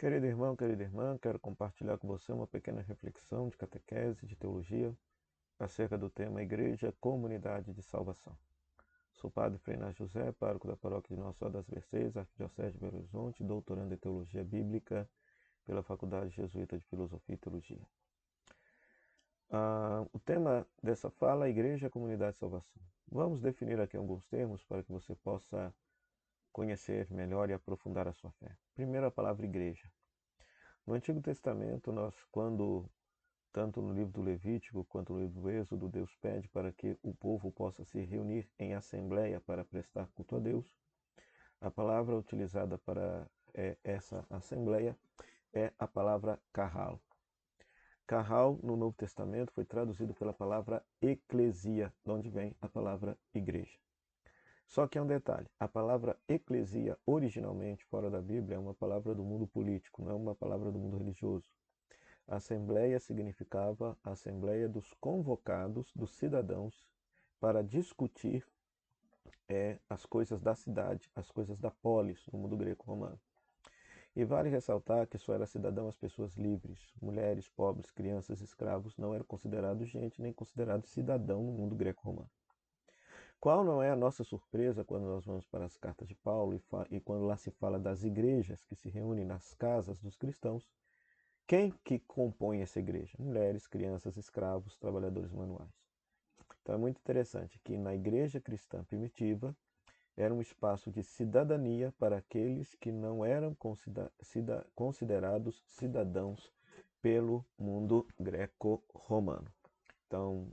Querido irmão, querida irmã, quero compartilhar com você uma pequena reflexão de catequese, de teologia, acerca do tema Igreja, Comunidade de Salvação. Sou Padre Frei Inácio José, pároco da paróquia de Nossa Senhora das Mercês, Arquidiocese de Belo Horizonte, doutorando em Teologia Bíblica pela Faculdade Jesuíta de Filosofia e Teologia. O tema dessa fala é Igreja, Comunidade de Salvação. Vamos definir aqui alguns termos para que você possa conhecer melhor e aprofundar a sua fé. Primeiro, a palavra igreja. No Antigo Testamento, tanto no livro do Levítico quanto no livro do Êxodo, Deus pede para que o povo possa se reunir em assembleia para prestar culto a Deus. A palavra utilizada para essa assembleia é a palavra carral. Carral, no Novo Testamento, foi traduzido pela palavra eclesia, de onde vem a palavra igreja. Só que há um detalhe, a palavra eclesia, originalmente, fora da Bíblia, é uma palavra do mundo político, não é uma palavra do mundo religioso. A assembleia significava a assembleia dos convocados, dos cidadãos, para discutir as coisas da cidade, as coisas da polis, no mundo greco-romano. E vale ressaltar que só era cidadão as pessoas livres, mulheres, pobres, crianças, escravos, não eram considerados gente, nem considerados cidadão no mundo greco-romano. Qual não é a nossa surpresa quando nós vamos para as cartas de Paulo e quando lá se fala das igrejas que se reúnem nas casas dos cristãos? Quem que compõe essa igreja? Mulheres, crianças, escravos, trabalhadores manuais. Então é muito interessante que na igreja cristã primitiva era um espaço de cidadania para aqueles que não eram considerados cidadãos pelo mundo greco-romano. Então,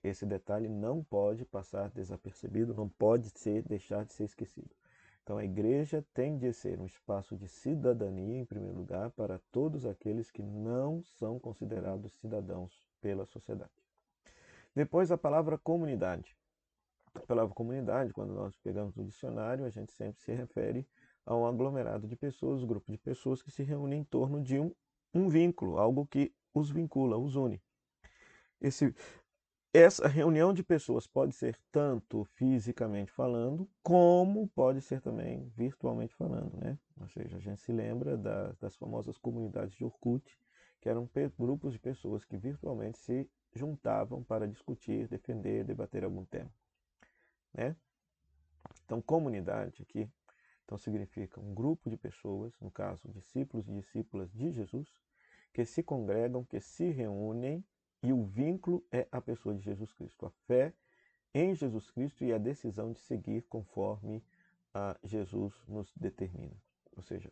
esse detalhe não pode passar desapercebido, não pode deixar de ser esquecido. Então, a igreja tem de ser um espaço de cidadania, em primeiro lugar, para todos aqueles que não são considerados cidadãos pela sociedade. Depois, a palavra comunidade. A palavra comunidade, quando nós pegamos no dicionário, a gente sempre se refere a um aglomerado de pessoas, um grupo de pessoas que se reúnem em torno de um vínculo, algo que os vincula, os une. Essa reunião de pessoas pode ser tanto fisicamente falando, como pode ser também virtualmente falando, né? Ou seja, a gente se lembra das famosas comunidades de Orkut, que eram grupos de pessoas que virtualmente se juntavam para discutir, defender, debater algum tema, né? Então, comunidade aqui, então significa um grupo de pessoas, no caso, discípulos e discípulas de Jesus, que se congregam, que se reúnem, e o vínculo é a pessoa de Jesus Cristo, a fé em Jesus Cristo e a decisão de seguir conforme Jesus nos determina. Ou seja,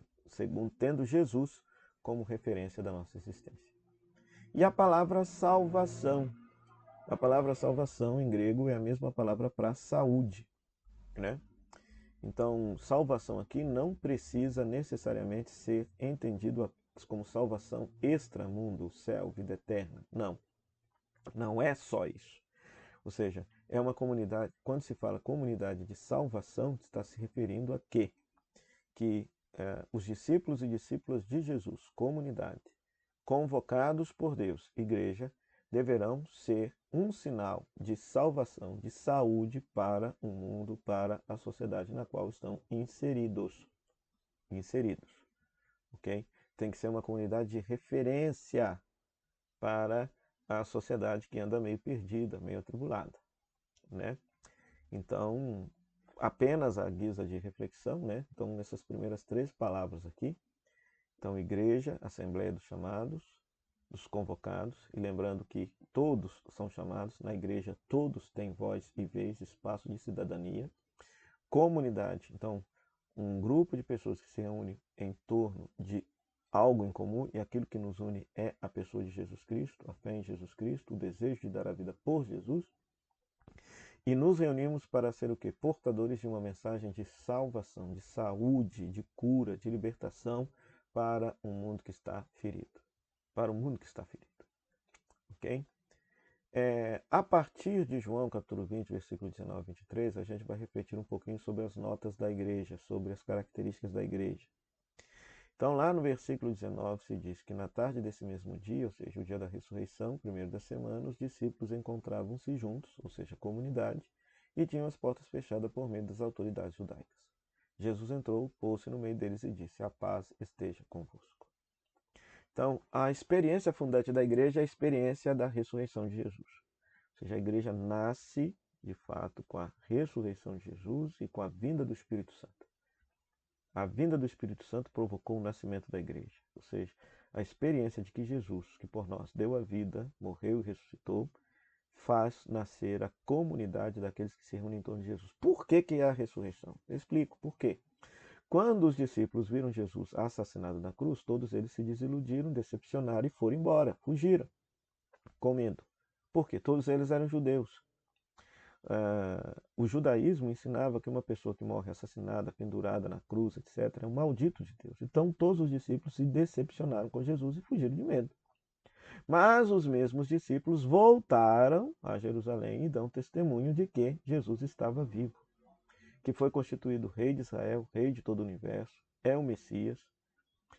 tendo Jesus como referência da nossa existência. E a palavra salvação. A palavra salvação em grego é a mesma palavra para saúde, né? Então, salvação aqui não precisa necessariamente ser entendido como salvação extramundo, céu, vida eterna. Não. Não é só isso. Ou seja, é uma comunidade, quando se fala comunidade de salvação, está se referindo a quê? Que os discípulos e discípulas de Jesus, comunidade, convocados por Deus, igreja, deverão ser um sinal de salvação, de saúde para o mundo, para a sociedade na qual estão inseridos. Ok? Tem que ser uma comunidade de referência para a sociedade que anda meio perdida, meio atribulada, né? Então, apenas a guisa de reflexão, né? Então, nessas primeiras 3 palavras aqui, então, igreja, assembleia dos chamados, dos convocados, e lembrando que todos são chamados, na igreja todos têm voz e vez, espaço de cidadania. Comunidade, então, um grupo de pessoas que se reúnem em torno de algo em comum, e aquilo que nos une é a pessoa de Jesus Cristo, a fé em Jesus Cristo, o desejo de dar a vida por Jesus. E nos reunimos para ser o quê? Portadores de uma mensagem de salvação, de saúde, de cura, de libertação para um mundo que está ferido. Para o mundo que está ferido. Ok? A partir de João capítulo 20, versículo 19 e 23, a gente vai refletir um pouquinho sobre as notas da igreja, sobre as características da igreja. Então, lá no versículo 19 se diz que na tarde desse mesmo dia, ou seja, o dia da ressurreição, primeiro da semana, os discípulos encontravam-se juntos, ou seja, comunidade, e tinham as portas fechadas por meio das autoridades judaicas. Jesus entrou, pôs-se no meio deles e disse: a paz esteja convosco. Então, a experiência fundante da igreja é a experiência da ressurreição de Jesus. Ou seja, a igreja nasce, de fato, com a ressurreição de Jesus e com a vinda do Espírito Santo. A vinda do Espírito Santo provocou o nascimento da igreja. Ou seja, a experiência de que Jesus, que por nós deu a vida, morreu e ressuscitou, faz nascer a comunidade daqueles que se reúnem em torno de Jesus. Por que que é a ressurreição? Eu explico por quê. Quando os discípulos viram Jesus assassinado na cruz, todos eles se desiludiram, decepcionaram e foram embora, fugiram, com medo. Por quê? Todos eles eram judeus. O judaísmo ensinava que uma pessoa que morre assassinada, pendurada na cruz, etc., é um maldito de Deus. Então todos os discípulos se decepcionaram com Jesus e fugiram de medo. Mas os mesmos discípulos voltaram a Jerusalém e dão testemunho de que Jesus estava vivo, que foi constituído rei de Israel, rei de todo o universo, é o Messias,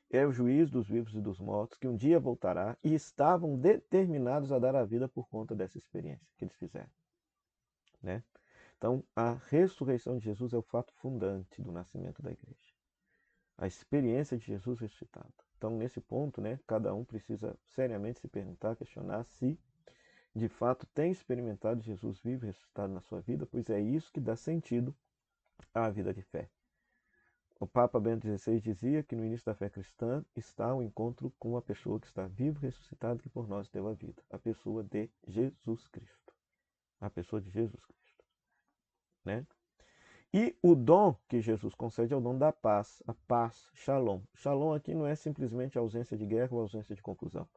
é o juiz dos vivos e dos mortos, que um dia voltará, e estavam determinados a dar a vida por conta dessa experiência que eles fizeram. Né? Então, a ressurreição de Jesus é o fato fundante do nascimento da igreja. A experiência de Jesus ressuscitado. Então, nesse ponto, né, cada um precisa seriamente se perguntar, questionar se de fato tem experimentado Jesus vivo e ressuscitado na sua vida, pois é isso que dá sentido à vida de fé. O Papa Bento XVI dizia que no início da fé cristã está o encontro com uma pessoa que está vivo e ressuscitado, que por nós deu a vida. A pessoa de Jesus Cristo. A pessoa de Jesus Cristo. Né? E o dom que Jesus concede é o dom da paz, a paz, shalom. Shalom aqui não é simplesmente a ausência de guerra ou ausência de confusão.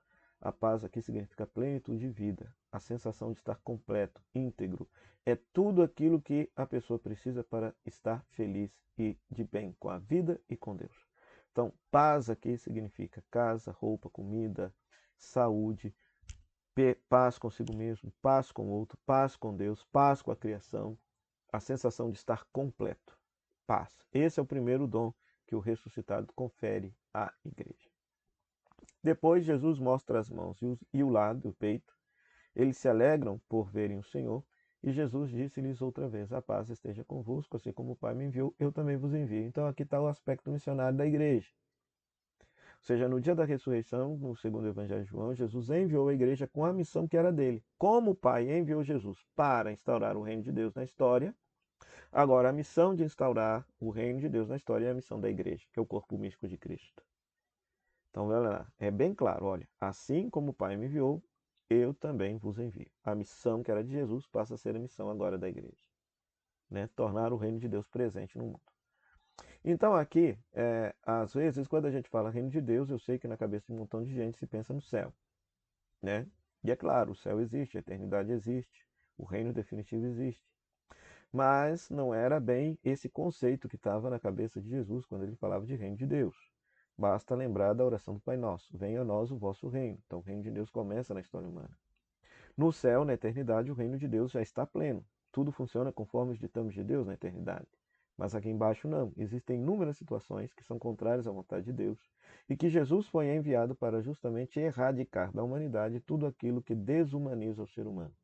A paz aqui significa plenitude de vida, a sensação de estar completo, íntegro. É tudo aquilo que a pessoa precisa para estar feliz e de bem com a vida e com Deus. Então, paz aqui significa casa, roupa, comida, saúde, paz consigo mesmo, paz com o outro, paz com Deus, paz com a criação, a sensação de estar completo, paz. Esse é o primeiro dom que o ressuscitado confere à igreja. Depois Jesus mostra as mãos e o lado, o peito. Eles se alegram por verem o Senhor. E Jesus disse-lhes outra vez: a paz esteja convosco, assim como o Pai me enviou, eu também vos envio. Então aqui está o aspecto missionário da igreja. Ou seja, no dia da ressurreição, no segundo Evangelho de João, Jesus enviou a igreja com a missão que era dele. Como o Pai enviou Jesus para instaurar o reino de Deus na história, agora a missão de instaurar o reino de Deus na história é a missão da igreja, que é o corpo místico de Cristo. Então, galera, é bem claro, olha, assim como o Pai me enviou, eu também vos envio. A missão que era de Jesus passa a ser a missão agora da igreja, né? Tornar o reino de Deus presente no mundo. Então aqui, às vezes, quando a gente fala reino de Deus, eu sei que na cabeça de um montão de gente se pensa no céu, né? E é claro, o céu existe, a eternidade existe, o reino definitivo existe. Mas não era bem esse conceito que estava na cabeça de Jesus quando ele falava de reino de Deus. Basta lembrar da oração do Pai Nosso: venha a nós o vosso reino. Então o reino de Deus começa na história humana. No céu, na eternidade, o reino de Deus já está pleno. Tudo funciona conforme os ditames de Deus na eternidade. Mas aqui embaixo não. Existem inúmeras situações que são contrárias à vontade de Deus e que Jesus foi enviado para justamente erradicar da humanidade tudo aquilo que desumaniza o ser humano.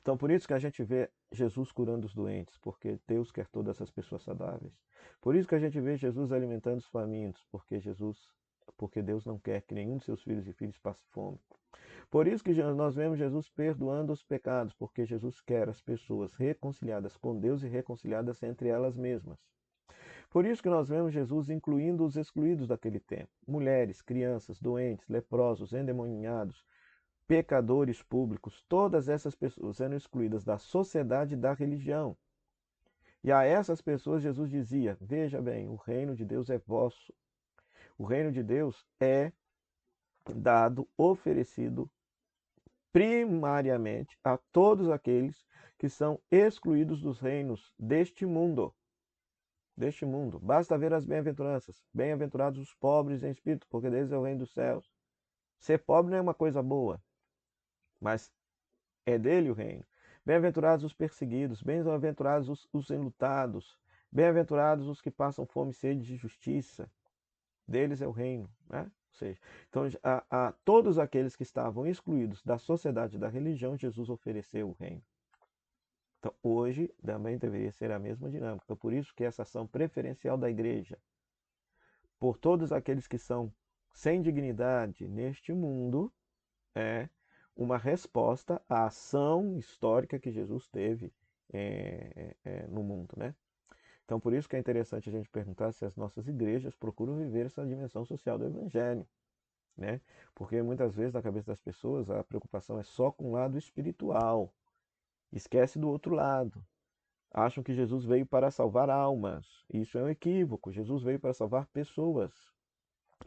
Então, por isso que a gente vê Jesus curando os doentes, porque Deus quer todas essas pessoas saudáveis. Por isso que a gente vê Jesus alimentando os famintos, porque Deus não quer que nenhum de seus filhos e filhas passe fome. Por isso que nós vemos Jesus perdoando os pecados, porque Jesus quer as pessoas reconciliadas com Deus e reconciliadas entre elas mesmas. Por isso que nós vemos Jesus incluindo os excluídos daquele tempo: mulheres, crianças, doentes, leprosos, endemoniados, pecadores públicos. Todas essas pessoas eram excluídas da sociedade e da religião. E a essas pessoas Jesus dizia: veja bem, o reino de Deus é vosso. O reino de Deus é dado, oferecido primariamente a todos aqueles que são excluídos dos reinos deste mundo. Deste mundo. Basta ver as bem-aventuranças. Bem-aventurados os pobres em espírito, porque deles é o reino dos céus. Ser pobre não é uma coisa boa, mas é dele o reino. Bem-aventurados os perseguidos, bem-aventurados os enlutados, bem-aventurados os que passam fome e sede de justiça. Deles é o reino, né? Ou seja, então a todos aqueles que estavam excluídos da sociedade e da religião, Jesus ofereceu o reino. Então hoje também deveria ser a mesma dinâmica. Então, por isso que essa ação preferencial da igreja, por todos aqueles que são sem dignidade neste mundo é uma resposta à ação histórica que Jesus teve no mundo, né? Então, por isso que é interessante a gente perguntar se as nossas igrejas procuram viver essa dimensão social do Evangelho, né? Porque muitas vezes na cabeça das pessoas a preocupação é só com o lado espiritual, esquece do outro lado. Acham que Jesus veio para salvar almas. Isso é um equívoco. Jesus veio para salvar pessoas,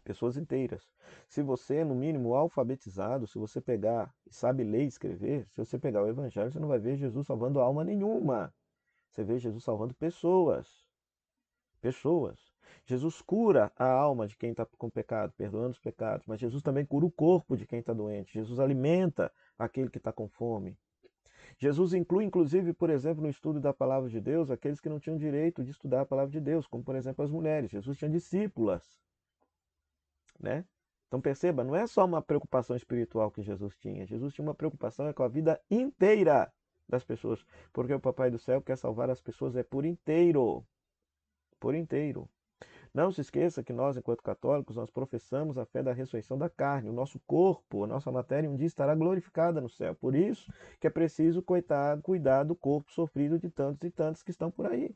pessoas inteiras. Se você é, no mínimo, alfabetizado, se você pegar e sabe ler e escrever, se você pegar o Evangelho, você não vai ver Jesus salvando alma nenhuma. Você vê Jesus salvando pessoas. Pessoas. Jesus cura a alma de quem está com pecado, perdoando os pecados, mas Jesus também cura o corpo de quem está doente. Jesus alimenta aquele que está com fome. Jesus inclui, inclusive, por exemplo, no estudo da palavra de Deus, aqueles que não tinham direito de estudar a palavra de Deus, como, por exemplo, as mulheres. Jesus tinha discípulas, né? Então perceba, não é só uma preocupação espiritual que Jesus tinha. Jesus tinha uma preocupação com a vida inteira das pessoas, porque o Papai do Céu quer salvar as pessoas por inteiro, por inteiro. Não se esqueça que nós, enquanto católicos, nós professamos a fé da ressurreição da carne. O nosso corpo, a nossa matéria, um dia estará glorificada no céu. Por isso que é preciso cuidar do corpo sofrido de tantos e tantos que estão por aí.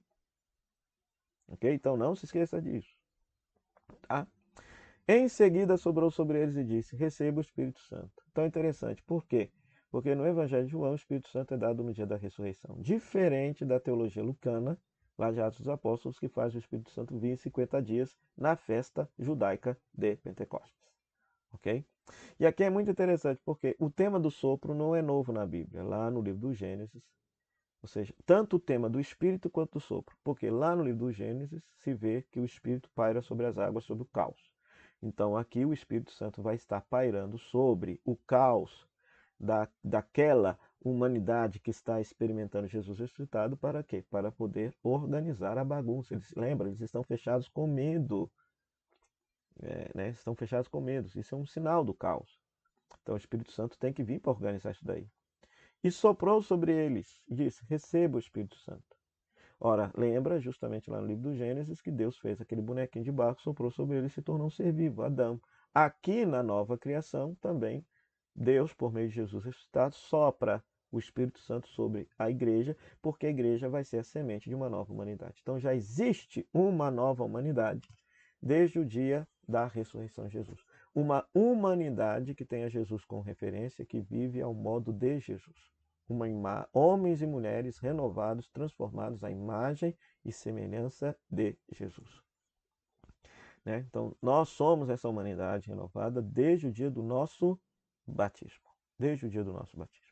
Ok? Então não se esqueça disso. Tá? Em seguida sobrou sobre eles e disse: receba o Espírito Santo. Então é interessante. Por quê? Porque no Evangelho de João o Espírito Santo é dado no dia da ressurreição. Diferente da teologia lucana, lá de Atos dos Apóstolos, que faz o Espírito Santo vir em 50 dias na festa judaica de Pentecostes. Ok? E aqui é muito interessante, porque o tema do sopro não é novo na Bíblia. Lá no livro do Gênesis, ou seja, tanto o tema do Espírito quanto do sopro. Porque lá no livro do Gênesis se vê que o Espírito paira sobre as águas, sobre o caos. Então aqui o Espírito Santo vai estar pairando sobre o caos daquela humanidade que está experimentando Jesus ressuscitado. Para quê? Para poder organizar a bagunça. Eles lembram, eles estão fechados com medo. Né? Estão fechados com medo. Isso é um sinal do caos. Então o Espírito Santo tem que vir para organizar isso daí. E soprou sobre eles e disse: receba o Espírito Santo. Ora, lembra justamente lá no livro do Gênesis que Deus fez aquele bonequinho de barro, soprou sobre ele e se tornou um ser vivo, Adão. Aqui na nova criação também, Deus, por meio de Jesus ressuscitado, sopra o Espírito Santo sobre a igreja, porque a igreja vai ser a semente de uma nova humanidade. Então já existe uma nova humanidade desde o dia da ressurreição de Jesus. Uma humanidade que tenha Jesus como referência, que vive ao modo de Jesus. Homens e mulheres renovados, transformados à imagem e semelhança de Jesus. Né? Então, nós somos essa humanidade renovada desde o dia do nosso batismo. Desde o dia do nosso batismo.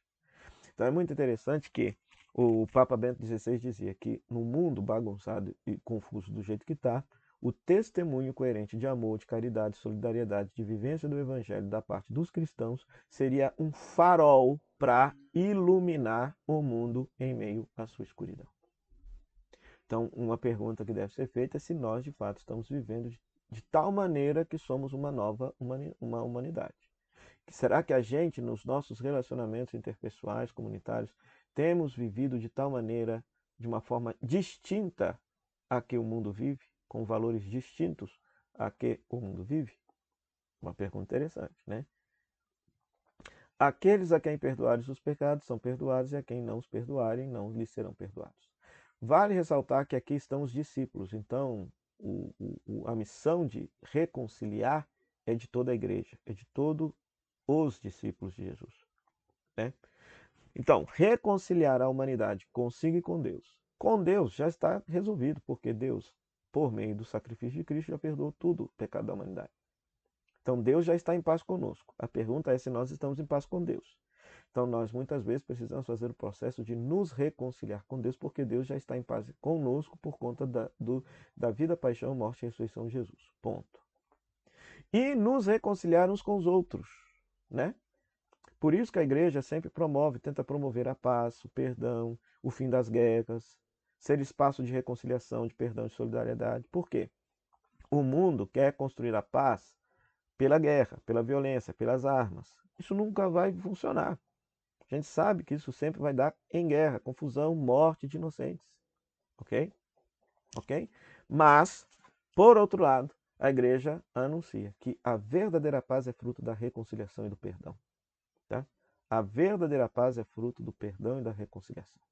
Então, é muito interessante que o Papa Bento XVI dizia que no mundo bagunçado e confuso do jeito que está, o testemunho coerente de amor, de caridade, solidariedade, de vivência do Evangelho da parte dos cristãos seria um farol para iluminar o mundo em meio à sua escuridão. Então, uma pergunta que deve ser feita é se nós, de fato, estamos vivendo de tal maneira que somos uma nova uma humanidade. Será que a gente, nos nossos relacionamentos interpessoais, comunitários, temos vivido de tal maneira, de uma forma distinta a que o mundo vive, com valores distintos a que o mundo vive? Uma pergunta interessante, né? Aqueles a quem perdoares os pecados são perdoados, e a quem não os perdoarem não lhes serão perdoados. Vale ressaltar que aqui estão os discípulos, então a missão de reconciliar é de toda a igreja, é de todos os discípulos de Jesus. Né? Então, reconciliar a humanidade consigo e com Deus já está resolvido, porque Deus, por meio do sacrifício de Cristo, já perdoou tudo o pecado da humanidade. Então, Deus já está em paz conosco. A pergunta é se nós estamos em paz com Deus. Então, nós muitas vezes precisamos fazer o processo de nos reconciliar com Deus, porque Deus já está em paz conosco por conta da vida, paixão, morte e ressurreição de Jesus. Ponto. E nos reconciliar uns com os outros, né? Por isso que a igreja sempre tenta promover a paz, o perdão, o fim das guerras, ser espaço de reconciliação, de perdão, de solidariedade. Por quê? O mundo quer construir a paz pela guerra, pela violência, pelas armas. Isso nunca vai funcionar. A gente sabe que isso sempre vai dar em guerra, confusão, morte de inocentes. Ok? Ok? Mas, por outro lado, A igreja anuncia que a verdadeira paz é fruto da reconciliação e do perdão. Tá? A verdadeira paz é fruto do perdão e da reconciliação.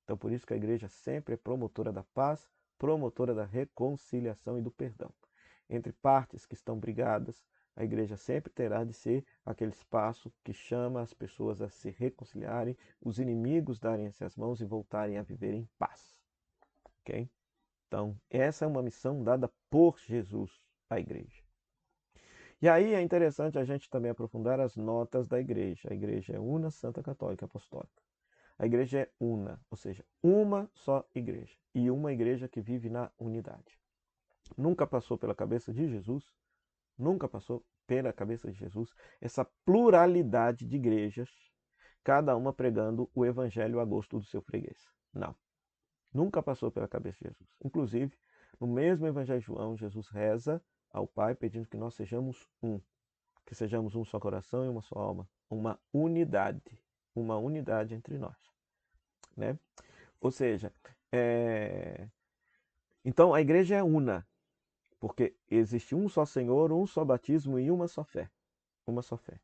Então, por isso que a igreja sempre é promotora da paz, promotora da reconciliação e do perdão. Entre partes que estão brigadas, a igreja sempre terá de ser aquele espaço que chama as pessoas a se reconciliarem, os inimigos darem-se as mãos e voltarem a viver em paz. Ok? Então, essa é uma missão dada por Jesus à igreja. E aí é interessante a gente também aprofundar as notas da igreja. A igreja é una, santa, católica, apostólica. A igreja é una, ou seja, uma só igreja. E uma igreja que vive na unidade. Nunca passou pela cabeça de Jesus, nunca passou pela cabeça de Jesus essa pluralidade de igrejas, cada uma pregando o evangelho a gosto do seu freguês. Não. Nunca passou pela cabeça de Jesus. Inclusive, no mesmo evangelho de João, Jesus reza ao Pai pedindo que nós sejamos um. Que sejamos um só coração e uma só alma. Uma unidade entre nós. Né? Ou seja, então a igreja é una, porque existe um só Senhor, um só batismo e uma só fé. Uma só fé.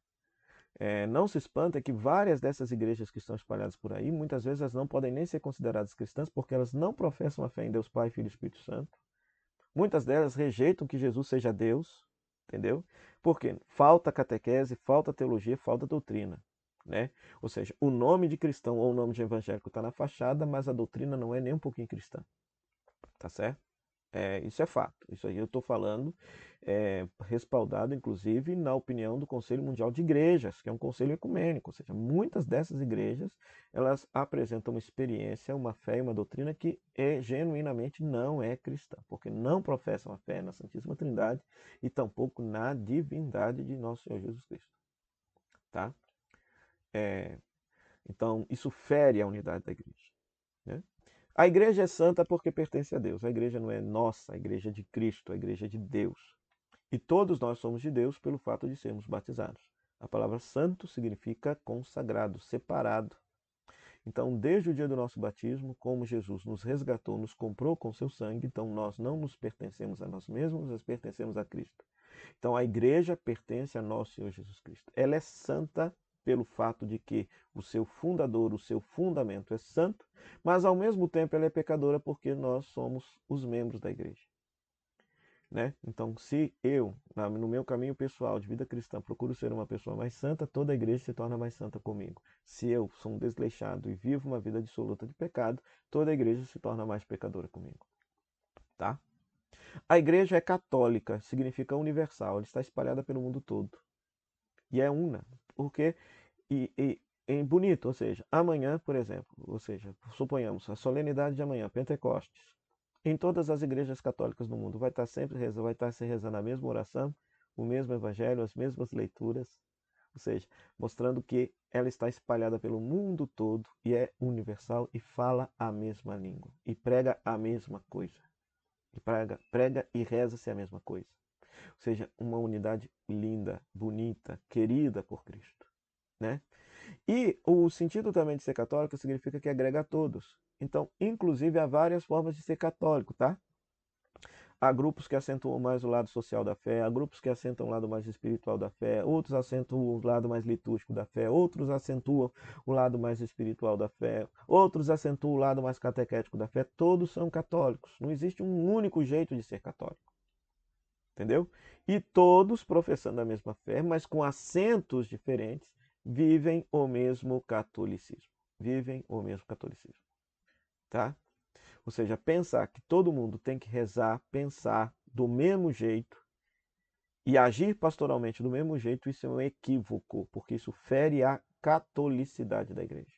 Não se espanta que várias dessas igrejas que estão espalhadas por aí, muitas vezes elas não podem nem ser consideradas cristãs porque elas não professam a fé em Deus Pai, Filho e Espírito Santo. Muitas delas rejeitam que Jesus seja Deus, entendeu? Porque falta catequese, falta teologia, falta doutrina. Né? Ou seja, o nome de cristão ou o nome de evangélico está na fachada, mas a doutrina não é nem um pouquinho cristã. Tá certo? Isso é fato. Isso aí eu estou falando, respaldado inclusive na opinião do Conselho Mundial de Igrejas, que é um conselho ecumênico. Ou seja, muitas dessas igrejas elas apresentam uma experiência, uma fé e uma doutrina que genuinamente não é cristã, porque não professam a fé na Santíssima Trindade e tampouco na divindade de nosso Senhor Jesus Cristo. Tá? Então, isso fere a unidade da igreja. Né? A igreja é santa porque pertence a Deus. A igreja não é nossa, a igreja é de Cristo, a igreja é de Deus. E todos nós somos de Deus pelo fato de sermos batizados. A palavra santo significa consagrado, separado. Então, desde o dia do nosso batismo, como Jesus nos resgatou, nos comprou com seu sangue, então nós não nos pertencemos a nós mesmos, nós pertencemos a Cristo. Então, a igreja pertence a nosso Senhor Jesus Cristo. Ela é santa pelo fato de que o seu fundador, o seu fundamento é santo, mas ao mesmo tempo ela é pecadora porque nós somos os membros da igreja. Né? Então, se eu, no meu caminho pessoal de vida cristã, procuro ser uma pessoa mais santa, toda a igreja se torna mais santa comigo. Se eu sou um desleixado e vivo uma vida dissoluta de pecado, toda a igreja se torna mais pecadora comigo. Tá? A igreja é católica, significa universal, ela está espalhada pelo mundo todo. E é una, porque é bonito, ou seja, amanhã, por exemplo, ou seja, suponhamos a solenidade de amanhã, Pentecostes, em todas as igrejas católicas do mundo vai estar se rezando a mesma oração, o mesmo evangelho, as mesmas leituras, ou seja, mostrando que ela está espalhada pelo mundo todo e é universal e fala a mesma língua e prega a mesma coisa. E prega e reza-se a mesma coisa. Ou seja, uma unidade linda, bonita, querida por Cristo. Né? E o sentido também de ser católico significa que agrega a todos. Então, inclusive, há várias formas de ser católico, tá? Há grupos que acentuam mais o lado social da fé, há grupos que acentuam o lado mais espiritual da fé, outros acentuam o lado mais litúrgico da fé, outros acentuam o lado mais espiritual da fé, outros acentuam o lado mais catequético da fé. Todos são católicos. Não existe um único jeito de ser católico. Entendeu? E todos professando a mesma fé, mas com acentos diferentes, vivem o mesmo catolicismo. Vivem o mesmo catolicismo. Tá? Ou seja, pensar que todo mundo tem que rezar, pensar do mesmo jeito e agir pastoralmente do mesmo jeito, isso é um equívoco, porque isso fere a catolicidade da igreja.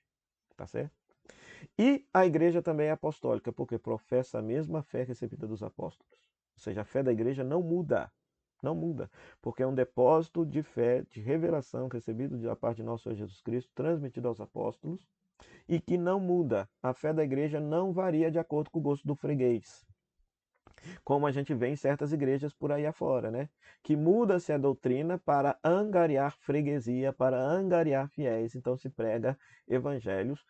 Tá certo? E a igreja também é apostólica, porque professa a mesma fé recebida dos apóstolos. Ou seja, a fé da igreja não muda. Não muda, porque é um depósito de fé, de revelação recebido da parte de nosso Senhor Jesus Cristo, transmitido aos apóstolos, e que não muda. A fé da igreja não varia de acordo com o gosto do freguês. Como a gente vê em certas igrejas por aí afora, né? Que muda-se a doutrina para angariar freguesia, para angariar fiéis. Então se prega evangelhos,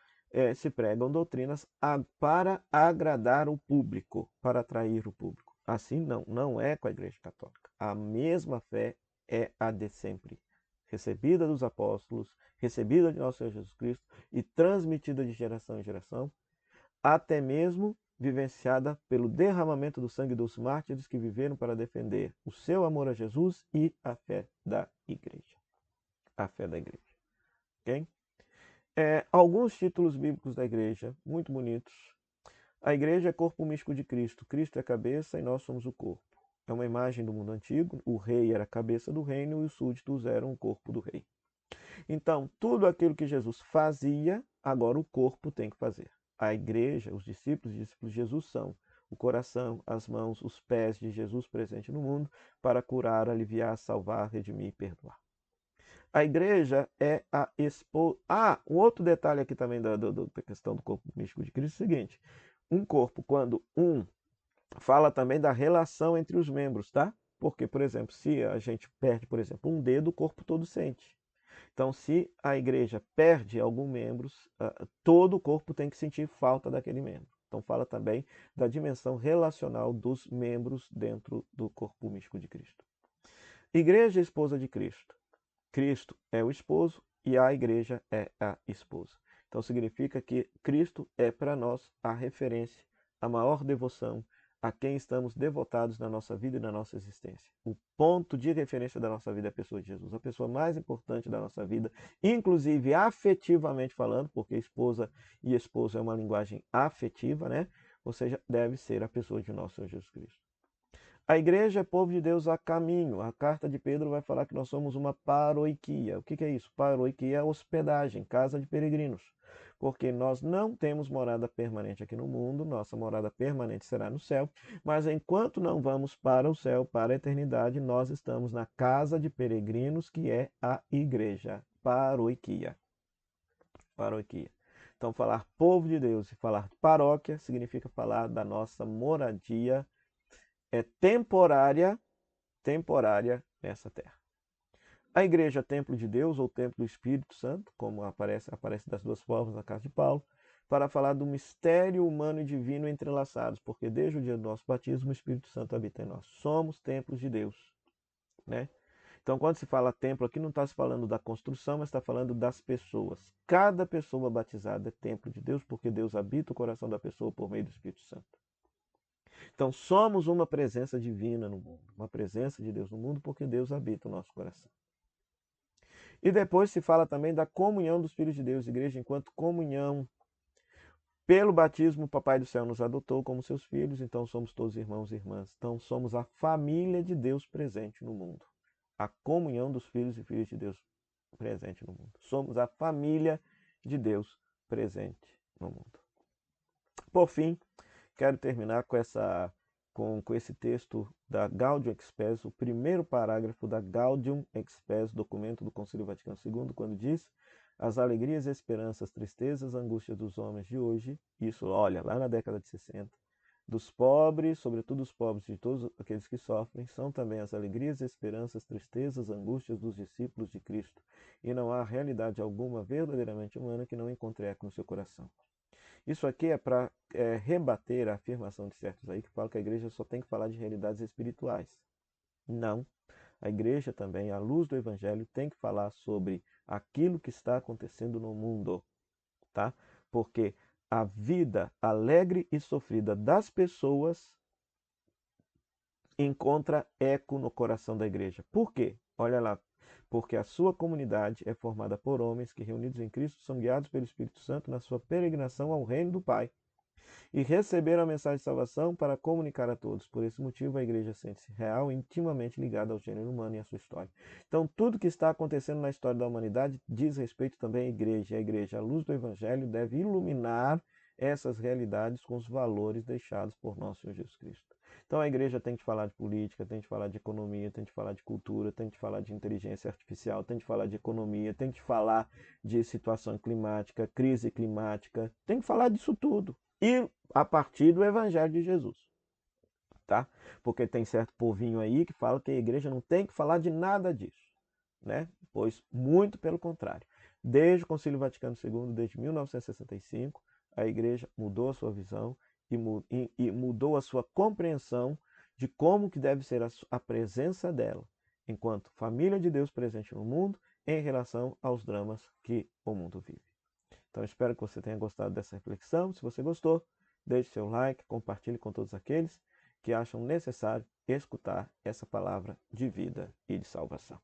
se pregam doutrinas para agradar o público, para atrair o público. Assim não é com a Igreja Católica. A mesma fé é a de sempre, recebida dos apóstolos, recebida de nosso Senhor Jesus Cristo e transmitida de geração em geração, até mesmo vivenciada pelo derramamento do sangue dos mártires que viveram para defender o seu amor a Jesus e a fé da Igreja. A fé da Igreja. Ok? Alguns títulos bíblicos da Igreja, muito bonitos. A Igreja é corpo místico de Cristo. Cristo é a cabeça e nós somos o corpo. É uma imagem do mundo antigo. O rei era a cabeça do reino e os súditos eram o corpo do rei. Então, tudo aquilo que Jesus fazia, agora o corpo tem que fazer. A igreja, os discípulos de Jesus são o coração, as mãos, os pés de Jesus presente no mundo para curar, aliviar, salvar, redimir e perdoar. A igreja é a esposa. Um outro detalhe aqui também da questão do corpo místico de Cristo é o seguinte: um corpo, quando fala também da relação entre os membros, tá? Porque, por exemplo, se a gente perde, por exemplo, um dedo, o corpo todo sente. Então, se a igreja perde algum membro, todo o corpo tem que sentir falta daquele membro. Então, fala também da dimensão relacional dos membros dentro do corpo místico de Cristo. Igreja é esposa de Cristo. Cristo é o esposo e a igreja é a esposa. Então, significa que Cristo é para nós a referência, a maior devoção, a quem estamos devotados na nossa vida e na nossa existência. O ponto de referência da nossa vida é a pessoa de Jesus, a pessoa mais importante da nossa vida, inclusive afetivamente falando, porque esposa e esposo é uma linguagem afetiva, né? Ou seja, deve ser a pessoa de nosso Senhor Jesus Cristo. A igreja é povo de Deus a caminho. A carta de Pedro vai falar que nós somos uma paroiquia. O que é isso? Paroiquia é hospedagem, casa de peregrinos. Porque nós não temos morada permanente aqui no mundo, nossa morada permanente será no céu, mas enquanto não vamos para o céu, para a eternidade, nós estamos na casa de peregrinos, que é a igreja, paroiquia. Paroiquia. Então, falar povo de Deus e falar paróquia significa falar da nossa moradia temporária nessa terra. A igreja é templo de Deus ou templo do Espírito Santo, como aparece das duas formas na carta de Paulo, para falar do mistério humano e divino entrelaçados, porque desde o dia do nosso batismo o Espírito Santo habita em nós. Somos templos de Deus, né? Então, quando se fala templo aqui, não está se falando da construção, mas está falando das pessoas. Cada pessoa batizada é templo de Deus, porque Deus habita o coração da pessoa por meio do Espírito Santo. Então, somos uma presença divina no mundo, uma presença de Deus no mundo, porque Deus habita o nosso coração. E depois se fala também da comunhão dos filhos de Deus, igreja enquanto comunhão. Pelo batismo, o Papai do Céu nos adotou como seus filhos, então somos todos irmãos e irmãs. Então, somos a família de Deus presente no mundo. A comunhão dos filhos e filhas de Deus presente no mundo. Somos a família de Deus presente no mundo. Por fim, quero terminar com esse texto da Gaudium et Spes, o primeiro parágrafo da Gaudium et Spes, documento do Concílio Vaticano II, quando diz: as alegrias, esperanças, tristezas, angústias dos homens de hoje, isso, olha, lá na década de 60, dos pobres, sobretudo os pobres de todos aqueles que sofrem, são também as alegrias, esperanças, tristezas, angústias dos discípulos de Cristo. E não há realidade alguma verdadeiramente humana que não encontre eco no seu coração. Isso aqui é para rebater a afirmação de certos aí que falam que a igreja só tem que falar de realidades espirituais. Não. A igreja também, à luz do evangelho, tem que falar sobre aquilo que está acontecendo no mundo, tá? Porque a vida alegre e sofrida das pessoas encontra eco no coração da igreja. Por quê? Olha lá. Porque a sua comunidade é formada por homens que, reunidos em Cristo, são guiados pelo Espírito Santo na sua peregrinação ao reino do Pai e receberam a mensagem de salvação para comunicar a todos. Por esse motivo, a igreja sente-se real e intimamente ligada ao gênero humano e à sua história. Então, tudo que está acontecendo na história da humanidade diz respeito também à igreja. A igreja, à luz do evangelho, deve iluminar essas realidades com os valores deixados por nosso Senhor Jesus Cristo. Então, a igreja tem que falar de política, tem que falar de economia, tem que falar de cultura, tem que falar de inteligência artificial, tem que falar de economia, tem que falar de situação climática, crise climática, tem que falar disso tudo. E a partir do Evangelho de Jesus, tá? Porque tem certo povinho aí que fala que a igreja não tem que falar de nada disso, né? Pois muito pelo contrário. Desde o Concílio Vaticano II, desde 1965, a igreja mudou a sua visão e mudou a sua compreensão de como que deve ser a presença dela, enquanto família de Deus presente no mundo, em relação aos dramas que o mundo vive. Então, espero que você tenha gostado dessa reflexão. Se você gostou, deixe seu like, compartilhe com todos aqueles que acham necessário escutar essa palavra de vida e de salvação.